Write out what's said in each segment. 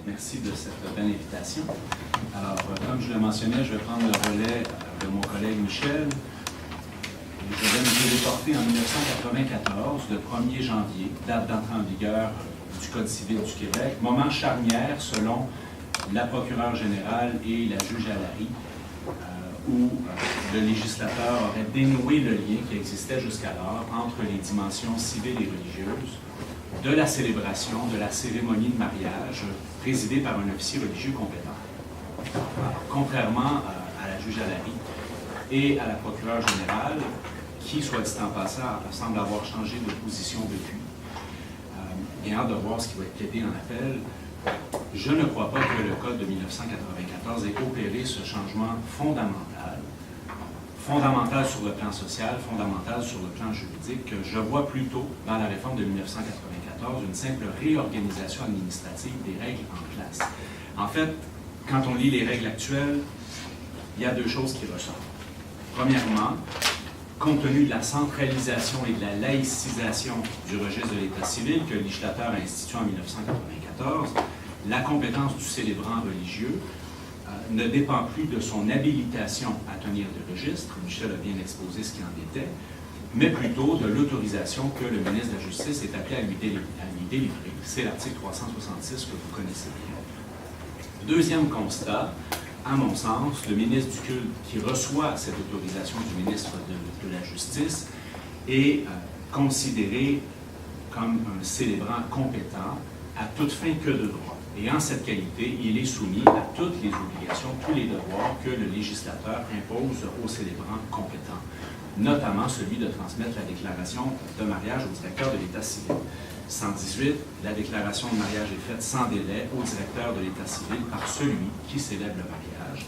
Merci de cette belle invitation. Alors, comme je le mentionnais, je vais prendre le relais de mon collègue Michel. Je vais me téléporter en 1994, le 1er janvier, date d'entrée en vigueur du Code civil du Québec, moment charnière selon la procureure générale et la juge Allary, où le législateur aurait dénoué le lien qui existait jusqu'alors entre les dimensions civiles et religieuses de la célébration de la cérémonie de mariage présidée par un officier religieux compétent. Alors, contrairement à la juge Allary et à la procureure générale, qui, soit dit en passant, semble avoir changé de position depuis, et hâte de voir ce qui va être plaidé en appel, je ne crois pas que le Code de 1994 ait opéré ce changement fondamental sur le plan social, fondamental sur le plan juridique, que je vois plutôt dans la réforme de 1994 une simple réorganisation administrative des règles en place. En fait, quand on lit les règles actuelles, il y a deux choses qui ressortent. Premièrement, compte tenu de la centralisation et de la laïcisation du registre de l'État civil que le législateur a institué en 1994, la compétence du célébrant religieux ne dépend plus de son habilitation à tenir le registre, Michel a bien exposé ce qu'il en était, mais plutôt de l'autorisation que le ministre de la Justice est appelé à lui délivrer. C'est l'article 366 que vous connaissez bien. Deuxième constat, à mon sens, le ministre du culte qui reçoit cette autorisation du ministre de la Justice est considéré comme un célébrant compétent à toute fin que de droit. Et en cette qualité, il est soumis à toutes les obligations, tous les devoirs que le législateur impose aux célébrants compétents, notamment celui de transmettre la déclaration de mariage au directeur de l'État civil. 118, la déclaration de mariage est faite sans délai au directeur de l'État civil par celui qui célèbre le mariage.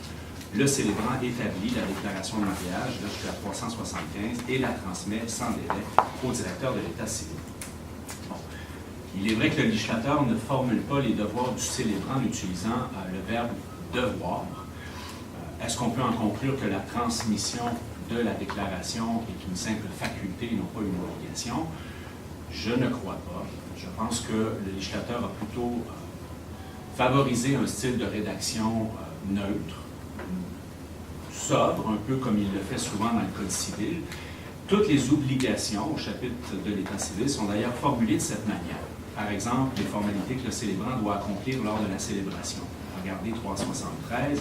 Le célébrant établit la déclaration de mariage, là je suis à 375, et la transmet sans délai au directeur de l'État civil. Bon. Il est vrai que le législateur ne formule pas les devoirs du célébrant en utilisant le verbe « devoir ». Est-ce qu'on peut en conclure que la transmission de la déclaration est une simple faculté et non pas une obligation? Je ne crois pas. Je pense que le législateur a plutôt favorisé un style de rédaction neutre, sobre, un peu comme il le fait souvent dans le Code civil. Toutes les obligations au chapitre de l'État civil sont d'ailleurs formulées de cette manière. Par exemple, les formalités que le célébrant doit accomplir lors de la célébration. Regardez 373.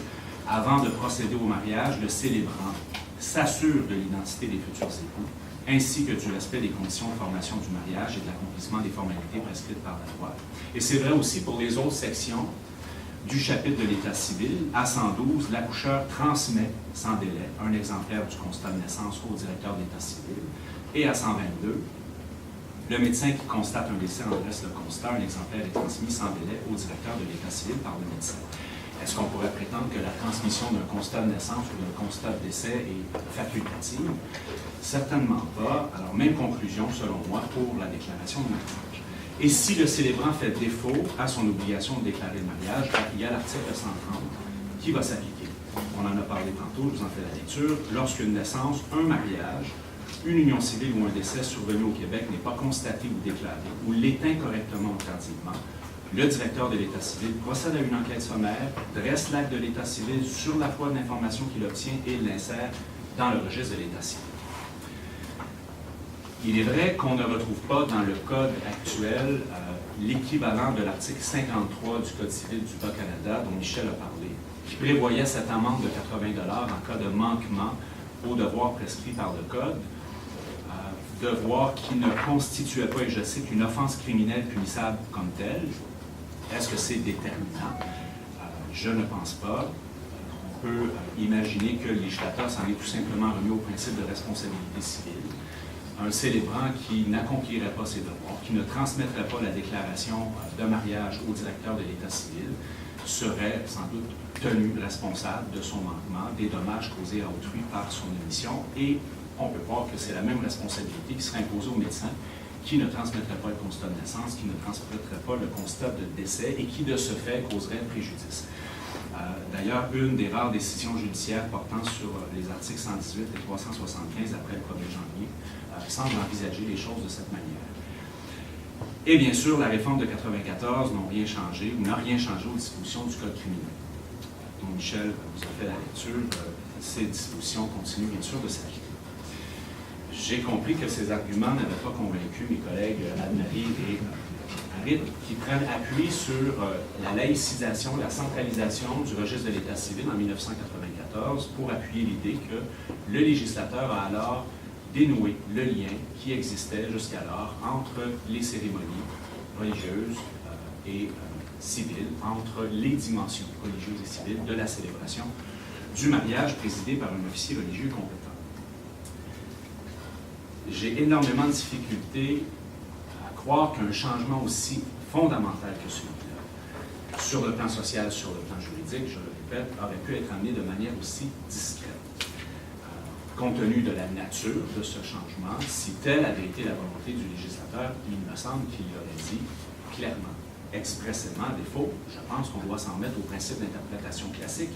Avant de procéder au mariage, le célébrant s'assure de l'identité des futurs époux, ainsi que du respect des conditions de formation du mariage et de l'accomplissement des formalités prescrites par la loi. Et c'est vrai aussi pour les autres sections du chapitre de l'État civil. À 112, l'accoucheur transmet sans délai un exemplaire du constat de naissance au directeur de l'État civil. Et à 122, le médecin qui constate un décès en dresse le constat, un exemplaire est transmis sans délai au directeur de l'État civil par le médecin. Est-ce qu'on pourrait prétendre que la transmission d'un constat de naissance ou d'un constat de décès est facultative? Certainement pas. Alors, même conclusion, selon moi, pour la déclaration de mariage. Et si le célébrant fait défaut à son obligation de déclarer le mariage, il y a l'article 130 qui va s'appliquer. On en a parlé tantôt, je vous en fais la lecture. Lorsqu'une naissance, un mariage, une union civile ou un décès survenu au Québec n'est pas constaté ou déclaré, ou l'est incorrectement ou tardivement, le directeur de l'État civil procède à une enquête sommaire, dresse l'acte de l'État civil sur la foi de l'information qu'il obtient et l'insère dans le registre de l'État civil. Il est vrai qu'on ne retrouve pas dans le Code actuel l'équivalent de l'article 53 du Code civil du Bas-Canada, dont Michel a parlé, qui prévoyait cette amende de 80 $ en cas de manquement aux devoirs prescrits par le Code, devoir qui ne constituait pas, et je cite, une offense criminelle punissable comme telle. Est-ce que c'est déterminant? Je ne pense pas. On peut imaginer que le législateur s'en est tout simplement remis au principe de responsabilité civile. Un célébrant qui n'accomplirait pas ses devoirs, qui ne transmettrait pas la déclaration de mariage au directeur de l'État civil, serait sans doute tenu responsable de son manquement, des dommages causés à autrui par son omission, et on peut voir que c'est la même responsabilité qui serait imposée au médecin qui ne transmettrait pas le constat de naissance, qui ne transmettrait pas le constat de décès et qui, de ce fait, causerait préjudice. D'ailleurs, une des rares décisions judiciaires portant sur les articles 118 et 375 après le 1er janvier semble envisager les choses de cette manière. Et bien sûr, la réforme de 1994 n'a rien changé ou n'a rien changé aux dispositions du Code criminel. Donc Michel vous a fait la lecture, ces dispositions continuent bien sûr de s'appliquer. J'ai compris que ces arguments n'avaient pas convaincu mes collègues Anne-Marie et Harid, qui prennent appui sur la laïcisation, la centralisation du registre de l'État civil en 1994 pour appuyer l'idée que le législateur a alors dénoué le lien qui existait jusqu'alors entre les cérémonies religieuses et civiles, entre les dimensions religieuses et civiles de la célébration du mariage présidé par un officier religieux compétent. J'ai énormément de difficultés à croire qu'un changement aussi fondamental que celui-là, sur le plan social, sur le plan juridique, je le répète, aurait pu être amené de manière aussi discrète. Compte tenu de la nature de ce changement, si telle avait été la volonté du législateur, il me semble qu'il l'aurait dit clairement, expressément, à défaut. Je pense qu'on doit s'en mettre au principe d'interprétation classique.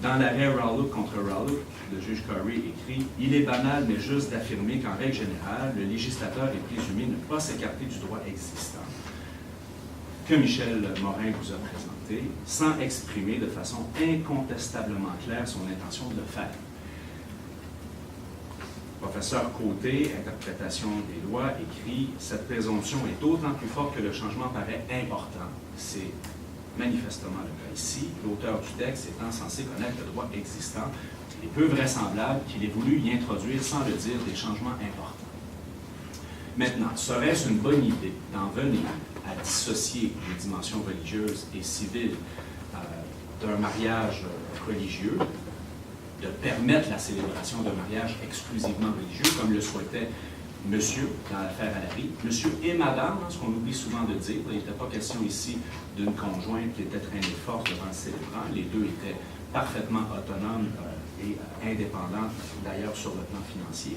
Dans l'arrêt Rowlett contre Rowlett, le juge Corey écrit « Il est banal, mais juste d'affirmer qu'en règle générale, le législateur est présumé ne pas s'écarter du droit existant que Michel Morin vous a présenté, sans exprimer de façon incontestablement claire son intention de le faire. » Professeur Côté, Interprétation des lois, écrit « Cette présomption est d'autant plus forte que le changement paraît important. C'est manifestement le cas ici, l'auteur du texte étant censé connaître le droit existant, il est peu vraisemblable qu'il ait voulu y introduire, sans le dire, des changements importants. Maintenant, serait-ce une bonne idée d'en venir à dissocier les dimensions religieuses et civiles d'un mariage religieux, de permettre la célébration d'un mariage exclusivement religieux, comme le souhaitait Monsieur, dans l'affaire Allary, Monsieur et Madame, ce qu'on oublie souvent de dire, il n'était pas question ici d'une conjointe qui était traînée de force devant le célébrant, les deux étaient parfaitement autonomes et indépendants, d'ailleurs sur le plan financier.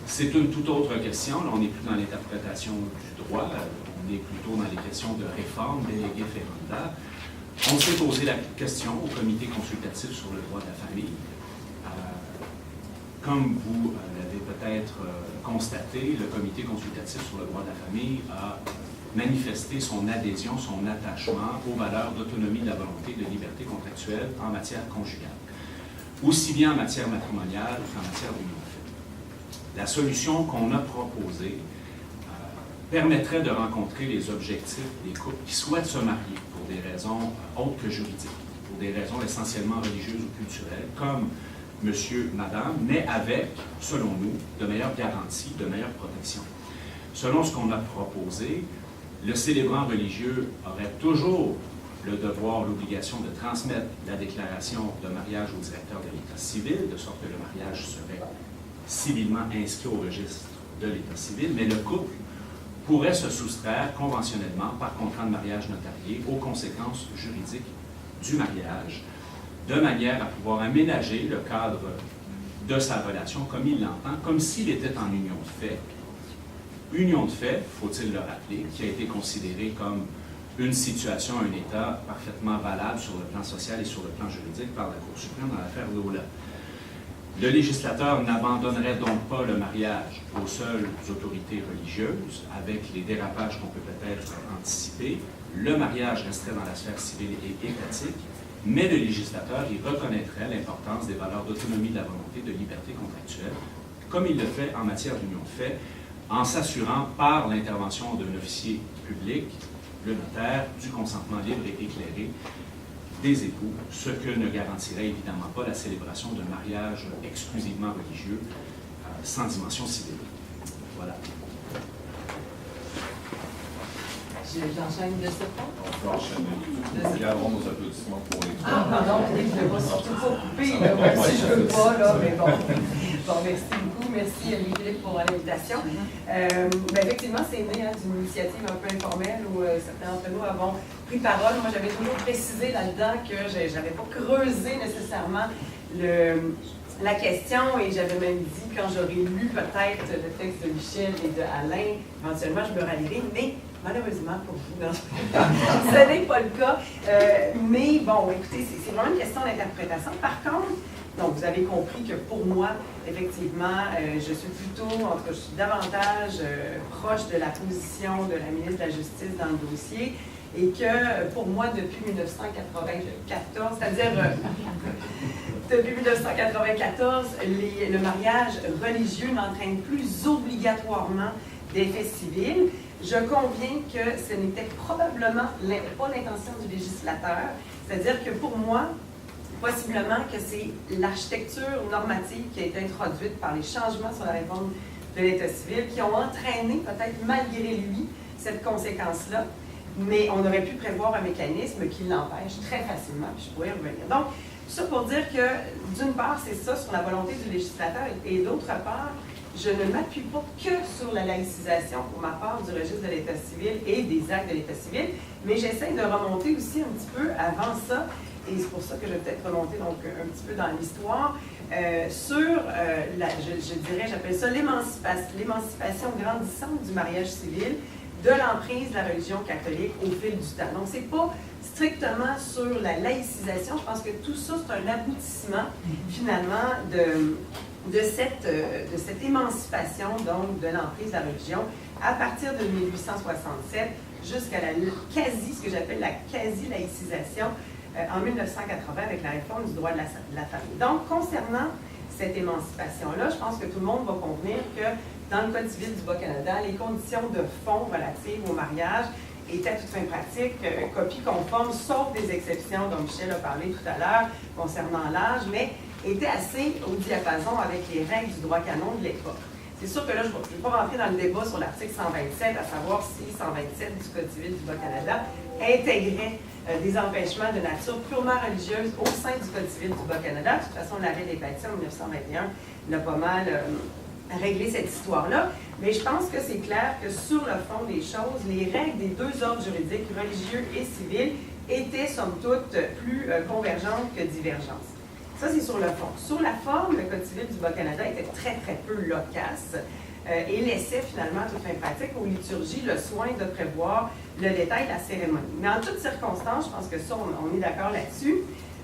C'est une toute autre question, là on n'est plus dans l'interprétation du droit, on est plutôt dans les questions de réforme, délégué ferenda. On s'est posé la question au comité consultatif sur le droit de la famille. Comme vous l'avez peut-être constaté, le comité consultatif sur le droit de la famille a manifesté son adhésion, son attachement aux valeurs d'autonomie de la volonté de liberté contractuelle en matière conjugale, aussi bien en matière matrimoniale qu'en matière d'union de fait. La solution qu'on a proposée permettrait de rencontrer les objectifs des couples qui souhaitent se marier pour des raisons autres que juridiques, pour des raisons essentiellement religieuses ou culturelles, comme Monsieur, Madame, mais avec, selon nous, de meilleures garanties, de meilleures protections. Selon ce qu'on a proposé, le célébrant religieux aurait toujours le devoir, l'obligation de transmettre la déclaration de mariage au directeur de l'État civil, de sorte que le mariage serait civilement inscrit au registre de l'État civil, mais le couple pourrait se soustraire conventionnellement, par contrat de mariage notarié, aux conséquences juridiques du mariage, de manière à pouvoir aménager le cadre de sa relation comme il l'entend, comme s'il était en union de fait. Union de fait, faut-il le rappeler, qui a été considérée comme une situation, un état parfaitement valable sur le plan social et sur le plan juridique par la Cour suprême dans l'affaire Lola. Le législateur n'abandonnerait donc pas le mariage aux seules autorités religieuses, avec les dérapages qu'on peut peut-être anticiper. Le mariage resterait dans la sphère civile et étatique, mais le législateur y reconnaîtrait l'importance des valeurs d'autonomie de la volonté de liberté contractuelle, comme il le fait en matière d'union de fait, en s'assurant par l'intervention d'un officier public, le notaire, du consentement libre et éclairé des époux, ce que ne garantirait évidemment pas la célébration d'un mariage exclusivement religieux sans dimension civile. Voilà. J'enchaîne de ce point. On peut enchaîner. Nous garderons nos applaudissements pour les trois. Ah, pardon, je ne vais pas surtout pas couper, là, même si je ne veux pas, là, mais bon. Bon, merci beaucoup. Merci, Louis-Philippe, pour l'invitation. Effectivement, c'est né d'une initiative un peu informelle où certains d'entre nous avons pris parole. Moi, j'avais toujours précisé là-dedans que je n'avais pas creusé nécessairement la question, et j'avais même dit, quand j'aurais lu peut-être le texte de Michel et de Alain, éventuellement, je me rallierai, mais malheureusement pour vous, non, ce n'est pas le cas. Mais bon, écoutez, c'est vraiment une question d'interprétation. Par contre, Donc, vous avez compris que pour moi, effectivement, je suis plutôt, en tout cas, je suis davantage proche de la position de la ministre de la Justice dans le dossier et que pour moi, depuis 1994, c'est-à-dire depuis 1994, le mariage religieux n'entraîne plus obligatoirement d'effet civil. Je conviens que ce n'était probablement pas l'intention du législateur, c'est-à-dire que pour moi, possiblement que c'est l'architecture normative qui a été introduite par les changements sur la réforme de l'État civil qui ont entraîné, peut-être malgré lui, cette conséquence-là, mais on aurait pu prévoir un mécanisme qui l'empêche très facilement, puis je pourrais y revenir. Donc, tout ça pour dire que, d'une part, c'est ça sur la volonté du législateur, et d'autre part, je ne m'appuie pas que sur la laïcisation pour ma part du registre de l'État civil et des actes de l'État civil, mais j'essaie de remonter aussi un petit peu avant ça, et c'est pour ça que je vais peut-être remonter donc un petit peu dans l'histoire, sur, je dirais, j'appelle ça l'émancipation grandissante du mariage civil, de l'emprise de la religion catholique au fil du temps. Donc, ce n'est pas strictement sur la laïcisation. Je pense que tout ça, c'est un aboutissement, finalement, de cette émancipation, donc, de l'emprise de la religion, à partir de 1867 jusqu'à ce que j'appelle la quasi-laïcisation en 1980 avec la réforme du droit de la famille. Donc, concernant cette émancipation-là, je pense que tout le monde va convenir que dans le Code civil du Bas-Canada, les conditions de fond relatives au mariage étaient à toute fin pratique copie conforme, sauf des exceptions dont Michel a parlé tout à l'heure concernant l'âge, mais étaient assez au diapason avec les règles du droit canon de l'époque. C'est sûr que là, je ne vais pas rentrer dans le débat sur l'article 127, à savoir si 127 du Code civil du Bas-Canada intégrait des empêchements de nature purement religieuse au sein du Code civil du Bas-Canada. De toute façon, l'arrêt des bâtiments en 1921 l'a pas mal réglé cette histoire-là. Mais je pense que c'est clair que sur le fond des choses, les règles des deux ordres juridiques, religieux et civils, étaient somme toute plus convergentes que divergentes. Ça, c'est sur le fond. Sur la forme, le Code civil du Bas-Canada était très, très peu loquace et laissait finalement, à toute fin pratique, aux liturgies le soin de prévoir le détail de la cérémonie. Mais en toutes circonstances, je pense que ça, on est d'accord là-dessus,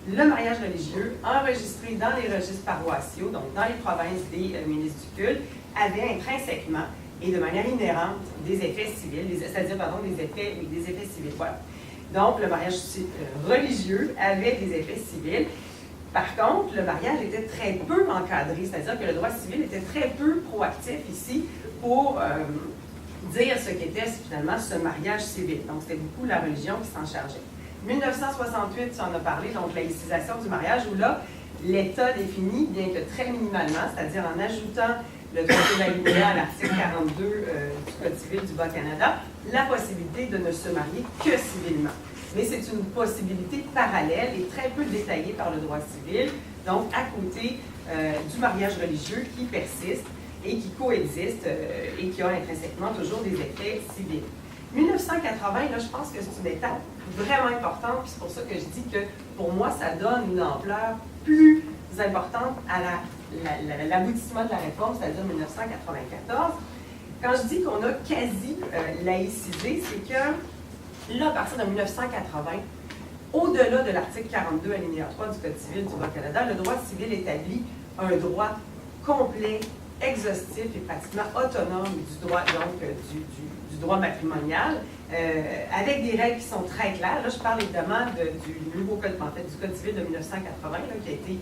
le mariage religieux, enregistré dans les registres paroissiaux, donc dans les provinces des ministres du culte, avait intrinsèquement et de manière inhérente des effets civils, c'est-à-dire, des effets civils. Voilà. Donc, le mariage religieux avait des effets civils. Par contre, le mariage était très peu encadré, c'est-à-dire que le droit civil était très peu proactif ici pour dire ce qu'était finalement ce mariage civil. Donc, c'était beaucoup la religion qui s'en chargeait. 1968, ça en a parlé, donc laïcisation du mariage, où là, l'État définit, bien que très minimalement, c'est-à-dire en ajoutant le troisième alinéa à l'article 42 du Code civil du Bas-Canada, la possibilité de ne se marier que civilement. Mais c'est une possibilité parallèle et très peu détaillée par le droit civil, donc à côté du mariage religieux qui persiste et qui coexiste et qui a intrinsèquement toujours des effets civils. 1980, là, je pense que c'est une étape vraiment importante, puis c'est pour ça que je dis que pour moi, ça donne une ampleur plus importante à l'aboutissement de la réforme, c'est-à-dire 1994. Quand je dis qu'on a quasi laïcisé, c'est que là, à partir de 1980, au-delà de l'article 42, alinéa 3 du Code civil du Bas-Canada, le droit civil établit un droit complet, exhaustif et pratiquement autonome du droit, donc du droit matrimonial, avec des règles qui sont très claires. Là, je parle évidemment du nouveau code, en fait, du Code civil de 1980, là, qui a été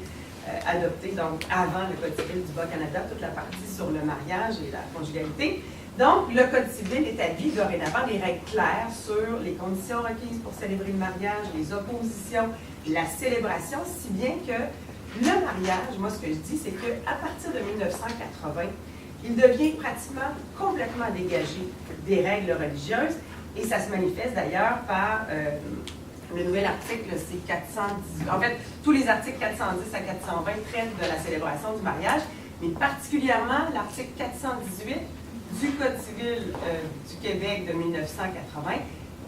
adopté donc avant le Code civil du Bas-Canada, toute la partie sur le mariage et la conjugalité. Donc, le Code civil établit dorénavant des règles claires sur les conditions requises pour célébrer le mariage, les oppositions, la célébration, si bien que le mariage, moi, ce que je dis, c'est qu'à partir de 1980, il devient pratiquement complètement dégagé des règles religieuses, et ça se manifeste d'ailleurs par le nouvel article, c'est 410. En fait, tous les articles 410 à 420 traitent de la célébration du mariage, mais particulièrement l'article 418 du Code civil du Québec de 1980,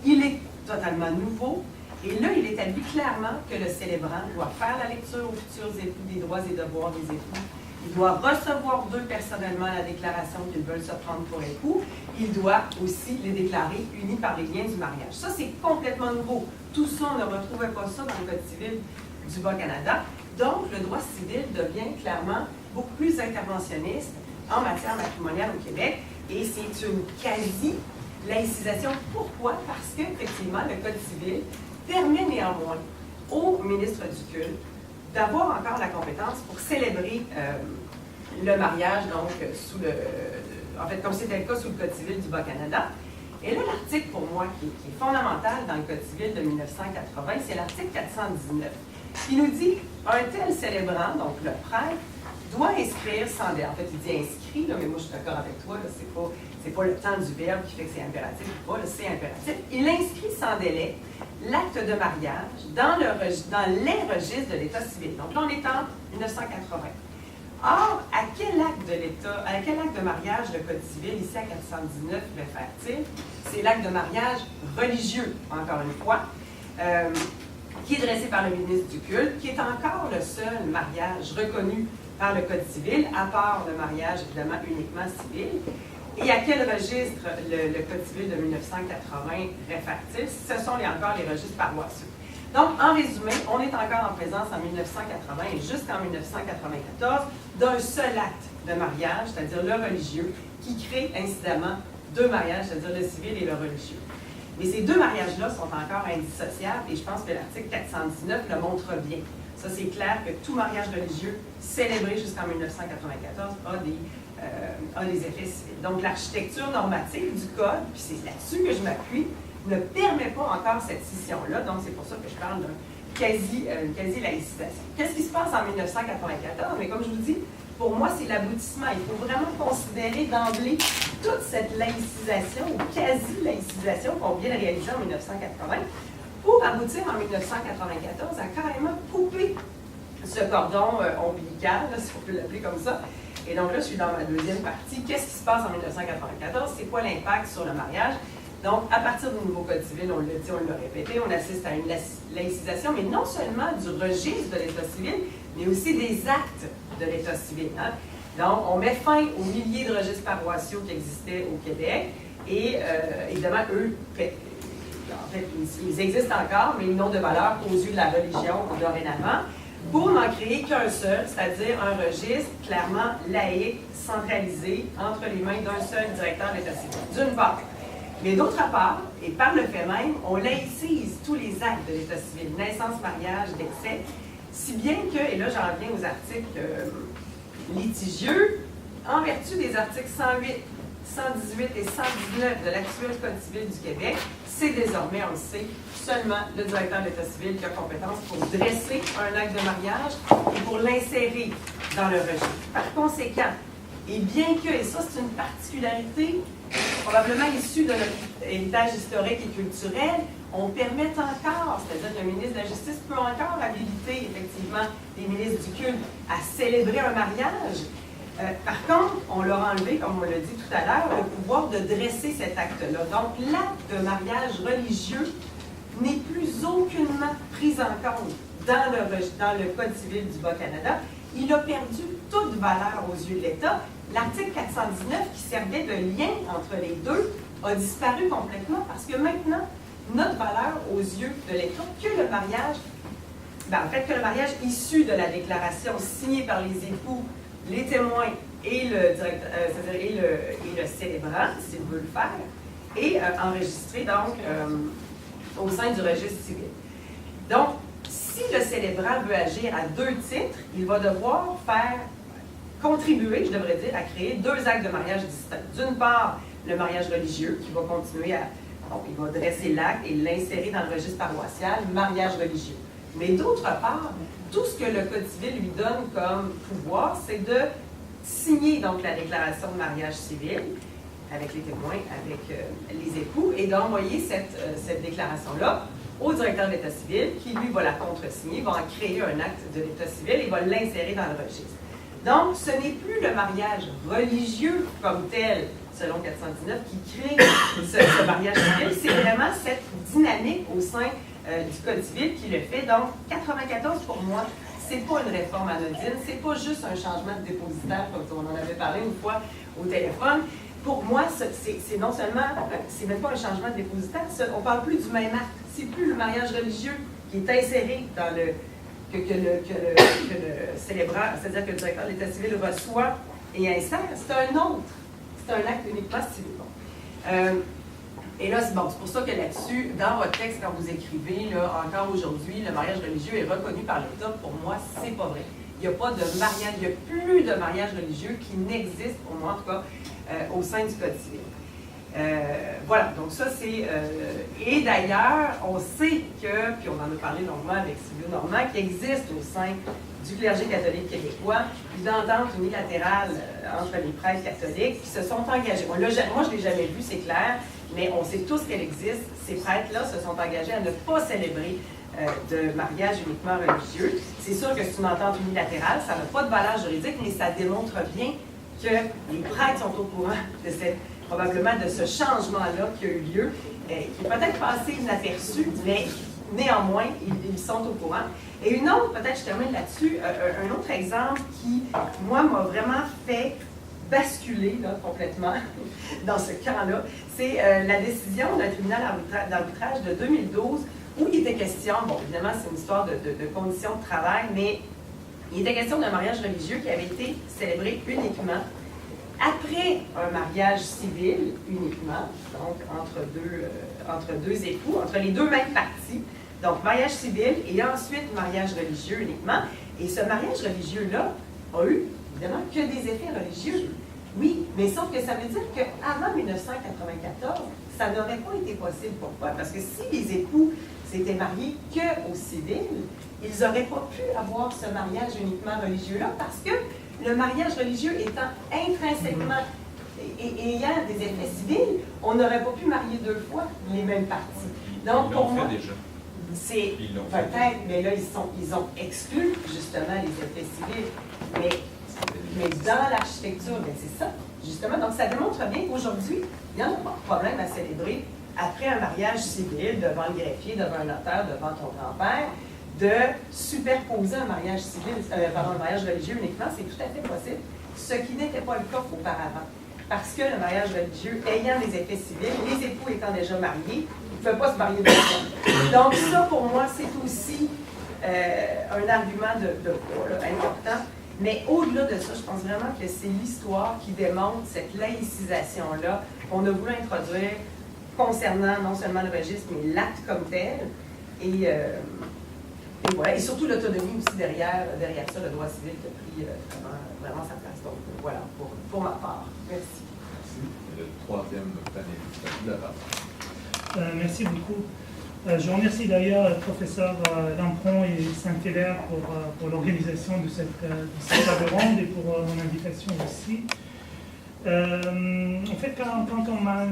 il est totalement nouveau. Et là, il établit clairement que le célébrant doit faire la lecture aux futurs époux des droits et devoirs des époux. Il doit recevoir d'eux personnellement la déclaration qu'ils veulent se prendre pour époux. Il doit aussi les déclarer unis par les liens du mariage. Ça, c'est complètement nouveau. Tout ça, on ne retrouvait pas ça dans le Code civil du Bas-Canada. Donc, le droit civil devient clairement beaucoup plus interventionniste en matière matrimoniale au Québec, et c'est une quasi-laïcisation. Pourquoi? Parce qu'effectivement, le Code civil permet néanmoins au ministre du culte d'avoir encore la compétence pour célébrer le mariage, donc, en fait, comme c'était le cas sous le Code civil du Bas-Canada. Et là, l'article, pour moi, qui est fondamental dans le Code civil de 1980, c'est l'article 419, qui nous dit un tel célébrant, donc le prêtre, doit inscrire sans délai. En fait, il dit inscrit, là, mais moi, je suis d'accord avec toi, c'est pas le temps du verbe qui fait que c'est impératif ou pas, c'est impératif. Il inscrit sans délai l'acte de mariage dans les registres de l'État civil. Donc là, on est en 1980. Or, à quel acte de mariage le Code civil, ici à 419, réfère-t-il? C'est l'acte de mariage religieux, encore une fois, qui est dressé par le ministre du culte, qui est encore le seul mariage reconnu par le Code civil, à part le mariage, évidemment, uniquement civil. Et à quel registre le Code civil de 1980 réfère-t-il? Ce sont encore les registres paroissiaux. Donc, en résumé, on est encore en présence en 1980 et jusqu'en 1994 d'un seul acte de mariage, c'est-à-dire le religieux, qui crée incidemment deux mariages, c'est-à-dire le civil et le religieux. Mais ces deux mariages-là sont encore indissociables et je pense que l'article 419 le montre bien. Ça, c'est clair que tout mariage religieux célébré jusqu'en 1994 a des effets civils. Donc, l'architecture normative du Code, puis c'est là-dessus que je m'appuie, ne permet pas encore cette scission-là. Donc, c'est pour ça que je parle d'une quasi-laïcisation. Qu'est-ce qui se passe en 1994? Mais comme je vous dis, pour moi, c'est l'aboutissement. Il faut vraiment considérer d'emblée toute cette laïcisation ou quasi-laïcisation qu'on vient de réaliser en 1980 pour aboutir en 1994 à carrément couper ce cordon ombilical, là, si on peut l'appeler comme ça. Et donc là, je suis dans ma deuxième partie. Qu'est-ce qui se passe en 1994? C'est quoi l'impact sur le mariage? Donc, à partir du nouveau Code civil, on l'a dit, on l'a répété, on assiste à une laïcisation, mais non seulement du registre de l'État civil, mais aussi des actes de l'État civil. Hein? Donc, on met fin aux milliers de registres paroissiaux qui existaient au Québec, et évidemment, eux, en fait, ils existent encore, mais ils n'ont de valeur qu'aux yeux de la religion dorénavant, pour n'en créer qu'un seul, c'est-à-dire un registre clairement laïque, centralisé, entre les mains d'un seul directeur de l'État civil, d'une part. Mais d'autre part, et par le fait même, on laïcise tous les actes de l'État civil, naissance, mariage, décès, si bien que, et là j'en viens aux articles litigieux, en vertu des articles 108, 118 et 119 de l'actuel Code civil du Québec, c'est désormais, on le sait, seulement le directeur de l'État civil qui a compétence pour dresser un acte de mariage et pour l'insérer dans le registre. Par conséquent, et bien que, et ça c'est une particularité probablement issue de notre héritage historique et culturel, on permet encore, c'est-à-dire que le ministre de la Justice peut encore habiliter effectivement les ministres du culte à célébrer un mariage. Par contre, on leur a enlevé, comme on l'a dit tout à l'heure, le pouvoir de dresser cet acte-là. Donc, l'acte de mariage religieux n'est plus aucunement pris en compte dans le Code civil du Bas-Canada. Il a perdu toute valeur aux yeux de l'État. L'article 419, qui servait de lien entre les deux, a disparu complètement parce que maintenant, notre valeur aux yeux de l'État, que le mariage, que le mariage issu de la déclaration signée par les époux, les témoins et le célébrant, s'il veut le faire, est enregistré donc au sein du registre civil. Donc, si le célébrant veut agir à deux titres, il va devoir contribuer, je devrais dire, à créer deux actes de mariage distincts. D'une part, le mariage religieux, qui va continuer il va dresser l'acte et l'insérer dans le registre paroissial, mariage religieux. Mais d'autre part, tout ce que le Code civil lui donne comme pouvoir, c'est de signer donc la déclaration de mariage civil avec les témoins, avec les époux, et d'envoyer cette déclaration-là au directeur de l'État civil, qui lui va la contresigner, va en créer un acte de l'État civil et va l'insérer dans le registre. Donc, ce n'est plus le mariage religieux comme tel, selon 419, qui crée ce mariage civil, c'est vraiment cette dynamique au sein du Code civil qui le fait. Donc, 94, pour moi, c'est pas une réforme anodine, c'est pas juste un changement de dépositaire, comme on en avait parlé une fois au téléphone. Pour moi, c'est non seulement, c'est même pas un changement de dépositaire, on parle plus du même acte. C'est plus le mariage religieux qui est inséré dans que le célébrant, c'est-à-dire que le directeur de l'État civil reçoit et insère, c'est un autre. C'est un acte uniquement civil. Et là, c'est pour ça que là-dessus, dans votre texte, quand vous écrivez, là, encore aujourd'hui, le mariage religieux est reconnu par l'État, pour moi, c'est pas vrai. Il n'y a pas de mariage, il n'y a plus de mariage religieux qui n'existe, pour moi en tout cas, au sein du Code civil. Voilà, donc ça c'est... et d'ailleurs, on sait que, puis on en a parlé longuement avec Sylvio Normand, qu'il existe au sein du clergé catholique québécois une entente unilatérale entre les prêtres catholiques qui se sont engagés. Moi, je ne l'ai jamais vu, c'est clair, mais on sait tous qu'elle existe. Ces prêtres-là se sont engagés à ne pas célébrer de mariage uniquement religieux. C'est sûr que c'est une entente unilatérale, ça n'a pas de valeur juridique, mais ça démontre bien que les prêtres sont au courant de probablement de ce changement-là qui a eu lieu, qui est peut-être passé inaperçu, mais néanmoins, ils sont au courant. Et une autre, peut-être je termine là-dessus, un autre exemple qui, moi, m'a vraiment fait basculer là, complètement dans ce camp-là, c'est la décision d'un tribunal d'arbitrage de 2012 où il était question, bon, évidemment, c'est une histoire de conditions de travail, mais il était question d'un mariage religieux qui avait été célébré uniquement après un mariage civil uniquement, donc entre deux époux, entre les deux mêmes parties, donc mariage civil et ensuite mariage religieux uniquement. Et ce mariage religieux-là a eu, évidemment, que des effets religieux. Oui, mais sauf que ça veut dire qu'avant 1994, ça n'aurait pas été possible. Pourquoi? Parce que si les époux s'étaient mariés qu'au civil, ils n'auraient pas pu avoir ce mariage uniquement religieux-là parce que le mariage religieux étant intrinsèquement ayant des effets civils, on n'aurait pas pu marier deux fois les mêmes parties. Donc, Ils pour l'ont moi, fait déjà. c'est peut-être, mais là, ils ont exclu justement les effets civils. Mais dans l'architecture, c'est ça, justement. Donc, ça démontre bien qu'aujourd'hui, il n'y a pas de problème à célébrer après un mariage civil devant le greffier, devant un notaire, devant ton grand-père, de superposer un mariage civil, un mariage religieux uniquement, c'est tout à fait possible, ce qui n'était pas le cas auparavant. Parce que le mariage religieux ayant des effets civils, les époux étant déjà mariés, ils ne pouvaient pas se marier deux fois. Donc ça, pour moi, c'est aussi un argument de poids important. Mais au-delà de ça, je pense vraiment que c'est l'histoire qui démontre cette laïcisation-là qu'on a voulu introduire concernant non seulement le registre, mais l'acte comme tel. Et voilà. Et surtout l'autonomie aussi derrière ça, le droit civil qui a pris vraiment sa place. Donc voilà, pour ma part. Merci. Merci. Et le troisième panéliste, à vous la parole. Merci beaucoup. Je remercie d'ailleurs le professeur Lampron et Saint-Hilaire pour l'organisation de cette table ronde et pour mon invitation aussi. En fait, quand on m'a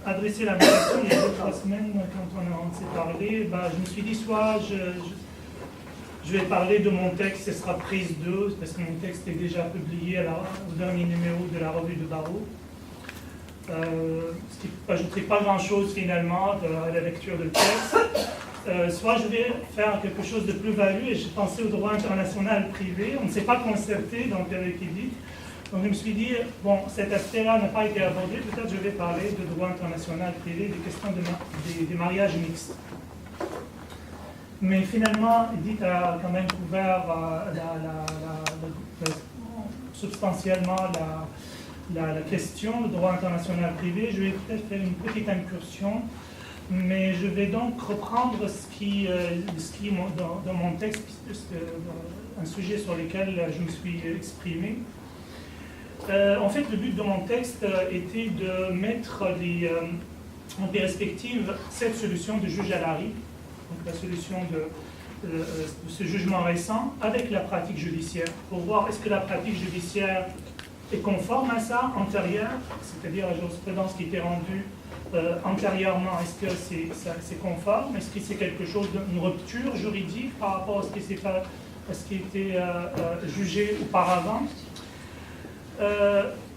adressé l'invitation il y a 2-3 semaines, quand on s'est parlé, je me suis dit soit je vais parler de mon texte, ce sera prise 2, parce que mon texte est déjà publié au dernier numéro de la revue de barreau. Ce qui n'ajouterait pas grand-chose finalement à la lecture du texte. Soit je vais faire quelque chose de plus-value, et j'ai pensé au droit international privé. On ne s'est pas concerté donc avec Edith. Donc je me suis dit, bon, cet aspect-là n'a pas été abordé, peut-être je vais parler de droit international privé, des questions des mariages mixtes. Mais finalement, Edith a quand même couvert substantiellement la question, le droit international privé. Je vais peut-être faire une petite incursion, mais je vais donc reprendre ce qui est dans mon texte, un sujet sur lequel je me suis exprimé. En fait, le but de mon texte était de mettre en perspective cette solution de juge Allary, donc la solution de ce jugement récent, avec la pratique judiciaire, pour voir est-ce que la pratique judiciaire est conforme à ça, antérieure, c'est-à-dire la jurisprudence qui était rendue antérieurement, est-ce que c'est conforme, est-ce que c'est quelque chose d'une rupture juridique par rapport à ce qui était jugé auparavant.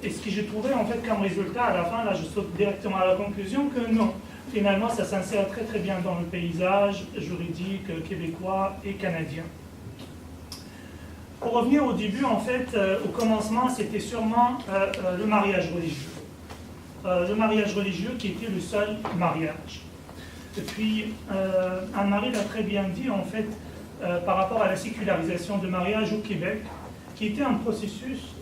Et ce que j'ai trouvé en fait comme résultat à la fin, là je saute directement à la conclusion que non, finalement ça s'insère très très bien dans le paysage juridique québécois et canadien. Pour revenir au début, en fait, au commencement, c'était sûrement le mariage religieux. Le mariage religieux qui était le seul mariage. Et puis, Anne-Marie l'a très bien dit, en fait, par rapport à la sécularisation de mariage au Québec, qui était un processus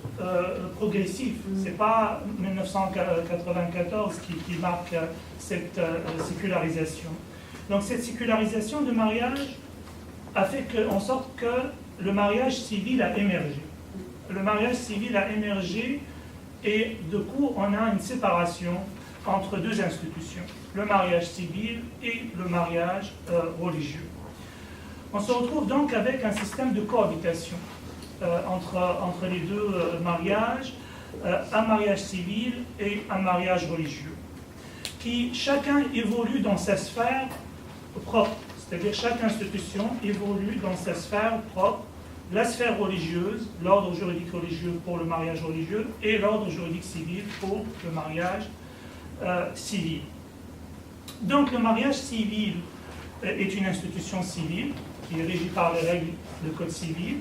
progressif. Ce n'est pas 1994 qui marque cette sécularisation. Donc cette sécularisation de mariage a fait en sorte que le mariage civil a émergé. Le mariage civil a émergé et du coup on a une séparation entre deux institutions, le mariage civil et le mariage religieux. On se retrouve donc avec un système de cohabitation entre les deux mariages, un mariage civil et un mariage religieux, qui chacun évolue dans sa sphère propre, c'est-à-dire chaque institution évolue dans sa sphère propre, la sphère religieuse, l'ordre juridique religieux pour le mariage religieux et l'ordre juridique civil pour le mariage civil. Donc le mariage civil est une institution civile qui est régie par les règles du Code civil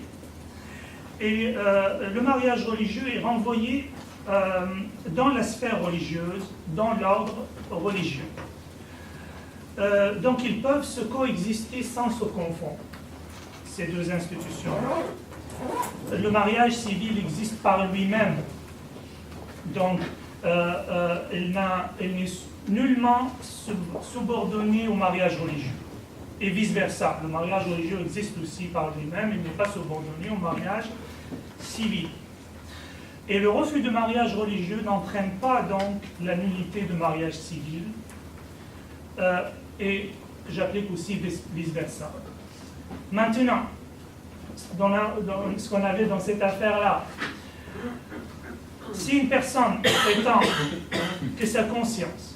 et le mariage religieux est renvoyé dans la sphère religieuse, dans l'ordre religieux. Donc ils peuvent se coexister sans se confondre, ces deux institutions. Le mariage civil existe par lui-même, donc il n'est nullement subordonné au mariage religieux. Et vice-versa, le mariage religieux existe aussi par lui-même, il n'est pas subordonné au mariage civil. Et le refus de mariage religieux n'entraîne pas donc la nullité de mariage civil, et j'applique aussi vice-versa. Maintenant, dans ce qu'on avait dans cette affaire-là, si une personne prétend que sa conscience,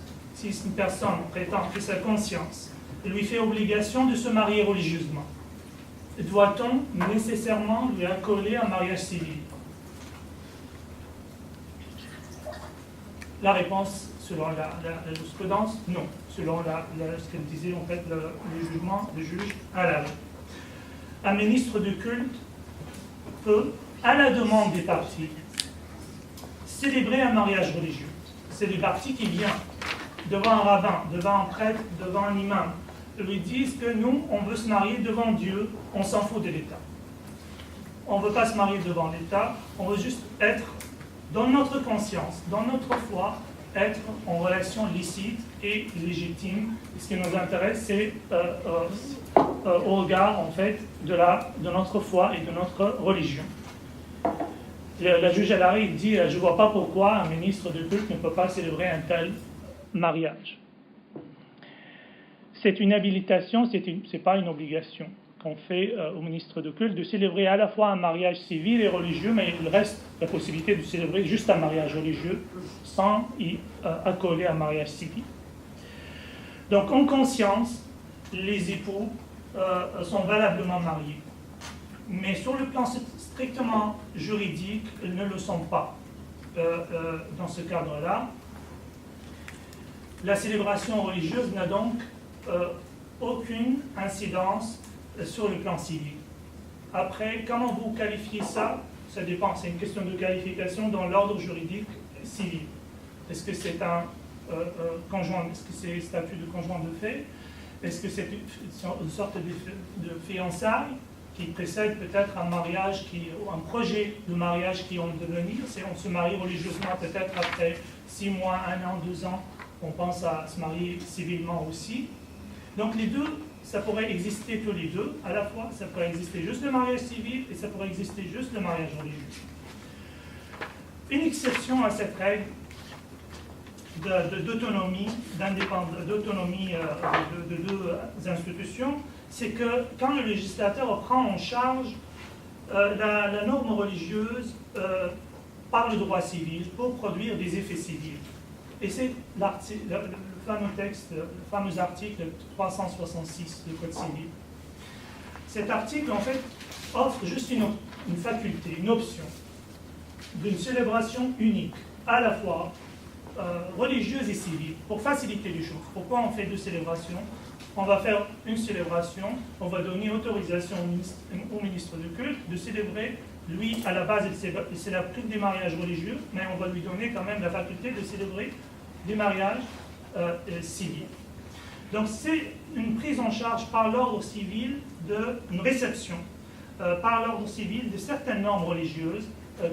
lui fait obligation de se marier religieusement, doit-on nécessairement lui accoler un mariage civil? La réponse, selon la jurisprudence, non. Selon ce qu'elle disait en fait le jugement, le juge halal. Un ministre de culte peut, à la demande des parties, célébrer un mariage religieux. C'est les parties qui viennent devant un rabbin, devant un prêtre, devant un imam, lui disent que nous, on veut se marier devant Dieu, on s'en fout de l'État. On ne veut pas se marier devant l'État, on veut juste être dans notre conscience, dans notre foi, être en relation licite et légitime. Ce qui nous intéresse, c'est au regard, en fait, de notre foi et de notre religion. La juge Alari dit, je ne vois pas pourquoi un ministre de culte ne peut pas célébrer un tel mariage. C'est une habilitation, ce n'est pas une obligation qu'on fait au ministre de culte de célébrer à la fois un mariage civil et religieux, mais il reste la possibilité de célébrer juste un mariage religieux sans y accoler un mariage civil. Donc en conscience, les époux sont valablement mariés. Mais sur le plan strictement juridique, ils ne le sont pas. Dans ce cadre-là, la célébration religieuse n'a donc aucune incidence sur le plan civil. Après, comment vous qualifiez ça? Ça dépend, c'est une question de qualification dans l'ordre juridique civil. Est-ce que c'est un conjoint, est-ce que c'est statut de conjoint de fait? Est-ce que c'est une sorte de fiançailles qui précède peut-être un mariage, un projet de mariage qui est en devenir? On se marie religieusement peut-être après 6 mois, 1 an, 2 ans, on pense à se marier civilement aussi. Donc les deux, ça pourrait exister tous les deux, à la fois, ça pourrait exister juste le mariage civil et ça pourrait exister juste le mariage religieux. Une exception à cette règle d'autonomie, d'autonomie de deux institutions, c'est que quand le législateur prend en charge la norme religieuse par le droit civil pour produire des effets civils. Et c'est le fameux texte, le fameux article 366 du Code civil. Cet article, en fait, offre juste une faculté, une option d'une célébration unique, à la fois religieuse et civile, pour faciliter les choses. Pourquoi on fait 2 célébrations? On va faire une célébration, on va donner autorisation au ministre de culte de célébrer. Lui, à la base, il célèbre plus des mariages religieux, mais on va lui donner quand même la faculté de célébrer des mariages civils. Donc c'est une prise en charge par l'ordre civil une réception par l'ordre civil de certaines normes religieuses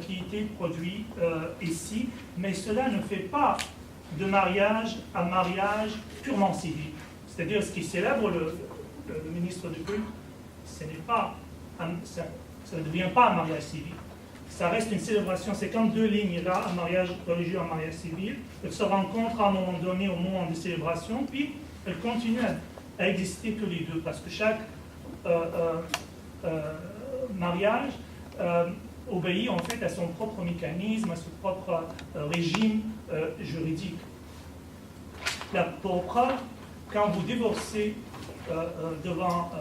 qui étaient produites ici, mais cela ne fait pas de mariage un mariage purement civil. C'est-à-dire ce qui célèbre le ministre du culte, ça ne devient pas un mariage civil. Ça reste une célébration, c'est comme deux lignes là, un mariage religieux, un mariage civil. Elles se rencontrent à un moment donné au moment de célébration, puis elles continuent à exister tous les deux, parce que chaque mariage obéit en fait à son propre mécanisme, à son propre régime juridique. Pour preuve, quand vous divorcez devant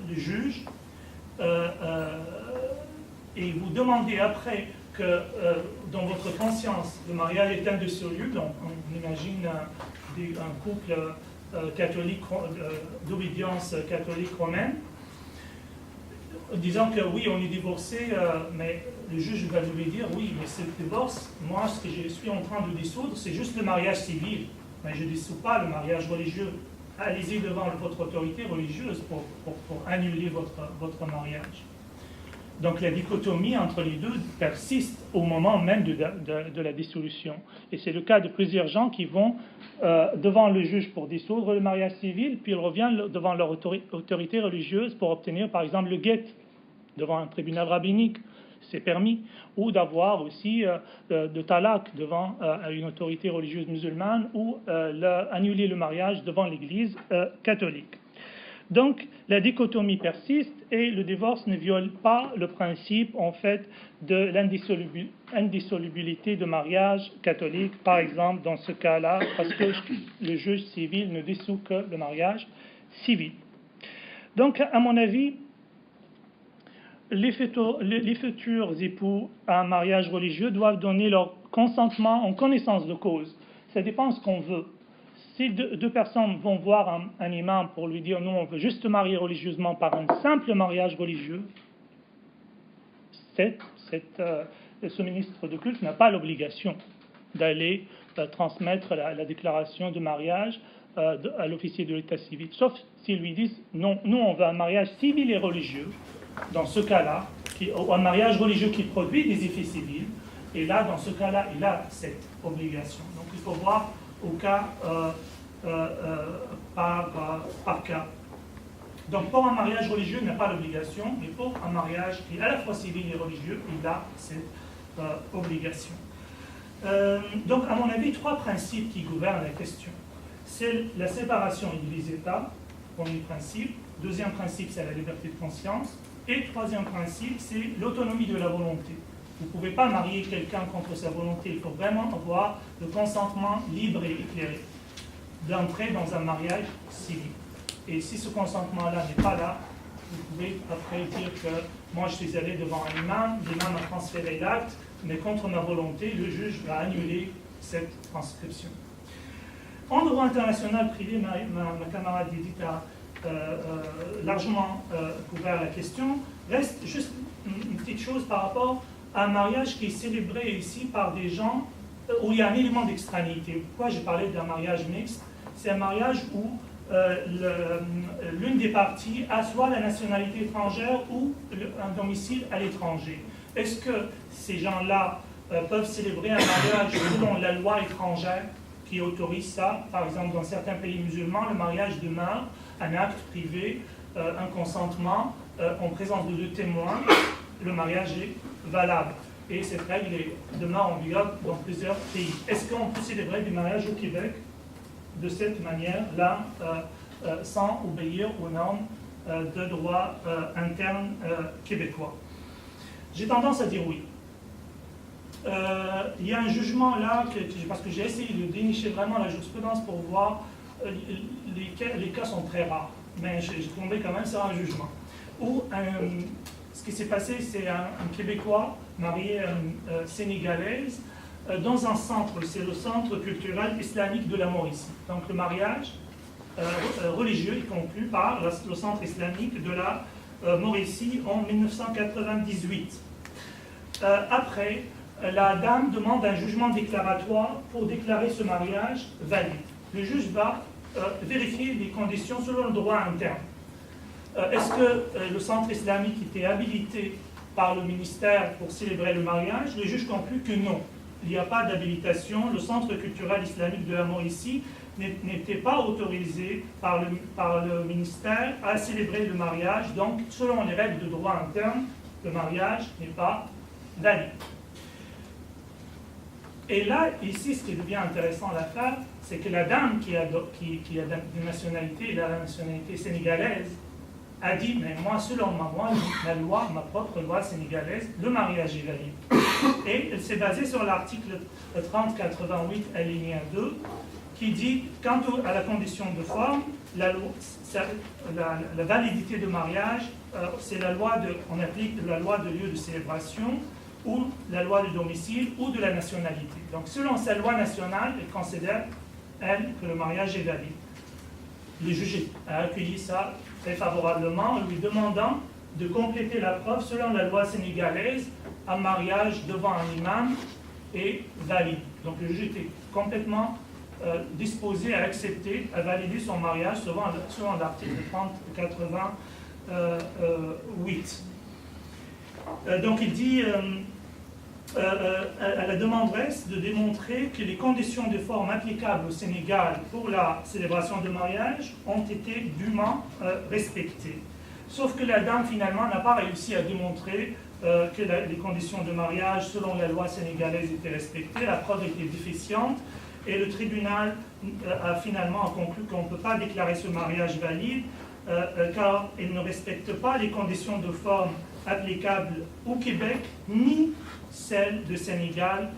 le juge, et vous demandez après que dans votre conscience, le mariage est indissoluble, donc on imagine un couple catholique, d'obédience catholique romaine, disant que oui, on est divorcé, mais le juge va lui dire, oui, mais ce divorce, moi, ce que je suis en train de dissoudre, c'est juste le mariage civil, mais je ne dissous pas le mariage religieux. Allez-y devant votre autorité religieuse pour annuler votre mariage. Donc la dichotomie entre les deux persiste au moment même de la dissolution. Et c'est le cas de plusieurs gens qui vont devant le juge pour dissoudre le mariage civil, puis ils reviennent devant leur autorité religieuse pour obtenir par exemple le guet devant un tribunal rabbinique, c'est permis, ou d'avoir aussi de talak devant une autorité religieuse musulmane, ou annuler le mariage devant l'Église catholique. Donc, la dichotomie persiste et le divorce ne viole pas le principe, en fait, de l'indissolubilité de mariage catholique, par exemple, dans ce cas-là, parce que le juge civil ne dissout que le mariage civil. Donc, à mon avis, les futurs époux à un mariage religieux doivent donner leur consentement en connaissance de cause. Ça dépend de ce qu'on veut. Si deux personnes vont voir un imam pour lui dire « nous, on veut juste se marier religieusement par un simple mariage religieux », ce ministre de culte n'a pas l'obligation d'aller transmettre la déclaration de mariage à l'officier de l'état civil, sauf s'ils lui disent « non, nous, on veut un mariage civil et religieux ». Dans ce cas-là, un mariage religieux qui produit des effets civils, et là, dans ce cas-là, il a cette obligation. Donc, il faut voir au cas par cas. Donc, pour un mariage religieux, il n'a pas l'obligation, mais pour un mariage qui est à la fois civil et religieux, il a cette obligation. Donc, à mon avis, trois principes qui gouvernent la question. C'est la séparation Église-État, premier principe. Deuxième principe, c'est la liberté de conscience. Et troisième principe, c'est l'autonomie de la volonté. Vous ne pouvez pas marier quelqu'un contre sa volonté. Il faut vraiment avoir le consentement libre et éclairé d'entrer dans un mariage civil. Et si ce consentement-là n'est pas là, vous pouvez après dire que moi je suis allé devant un imam, l'imam a transféré l'acte, mais contre ma volonté, le juge va annuler cette transcription. En droit international privé, ma camarade Edith a largement couvert la question. Reste juste une petite chose par rapport à un mariage qui est célébré ici par des gens où il y a un élément d'extranéité. Pourquoi j'ai parlé d'un mariage mixte? C'est un mariage où l'une des parties a soit la nationalité étrangère ou un domicile à l'étranger. Est-ce que ces gens-là peuvent célébrer un mariage selon la loi étrangère qui autorise ça? Par exemple, dans certains pays musulmans, le mariage demeure un acte privé, un consentement en présence de deux témoins. Le mariage est valable. Et cette règle demeure en vigueur dans plusieurs pays. Est-ce qu'on peut célébrer des mariages au Québec de cette manière-là, sans obéir aux normes de droit interne québécois? J'ai tendance à dire oui. Il y a un jugement là, parce que j'ai essayé de dénicher vraiment la jurisprudence pour voir, les cas sont très rares, mais j'ai tombé quand même sur un jugement. Où ce qui s'est passé, c'est un Québécois marié à une Sénégalaise dans un centre, c'est le centre culturel islamique de la Mauricie. Donc le mariage religieux est conclu par le centre islamique de la Mauricie en 1998. Après, la dame demande un jugement déclaratoire pour déclarer ce mariage valide. Le juge va vérifier les conditions selon le droit interne. Est-ce que le centre islamique était habilité par le ministère pour célébrer le mariage? Le juge conclut que non. Il n'y a pas d'habilitation. Le centre culturel islamique de la Mauricie n'était pas autorisé par le ministère à célébrer le mariage. Donc, selon les règles de droit interne, le mariage n'est pas valide. Et là, ici, ce qui devient intéressant à l'affaire, c'est que la dame qui a de nationalité, la nationalité sénégalaise, a dit, mais moi, selon ma propre loi sénégalaise, le mariage est valide. Et elle s'est basée sur l'article 3088 alinéa 2, qui dit, quant à la condition de forme, la validité de mariage, c'est on applique la loi de lieu de célébration, ou la loi de domicile, ou de la nationalité. Donc, selon sa loi nationale, elle considère, elle, que le mariage est valide. Le juge a accueilli ça très favorablement, en lui demandant de compléter la preuve selon la loi sénégalaise, un mariage devant un imam est valide. Donc, le juge était complètement disposé à accepter, à valider son mariage selon l'article 3088. Donc il dit à la demanderesse de démontrer que les conditions de forme applicables au Sénégal pour la célébration de mariage ont été dûment respectées. Sauf que la dame finalement n'a pas réussi à démontrer que les conditions de mariage selon la loi sénégalaise étaient respectées, la preuve était déficiente et le tribunal a finalement conclu qu'on ne peut pas déclarer ce mariage valide car il ne respecte pas les conditions de forme applicables au Québec ni celles de Sénégal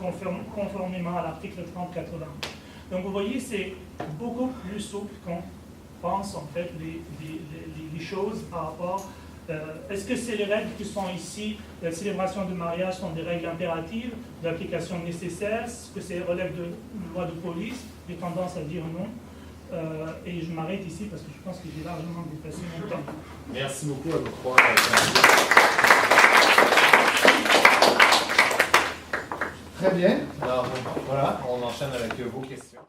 conformément à l'article 3080. Donc vous voyez, c'est beaucoup plus souple qu'on pense en fait les choses par rapport. Est-ce que c'est les règles qui sont ici, la célébration de mariage sont des règles impératives, d'application nécessaire? Est-ce que c'est relève de loi de police? J'ai tendance à dire non. Et je m'arrête ici parce que je pense que j'ai largement dépassé mon temps. Merci beaucoup à vous trois. Très bien. Alors, voilà, on enchaîne avec vos questions.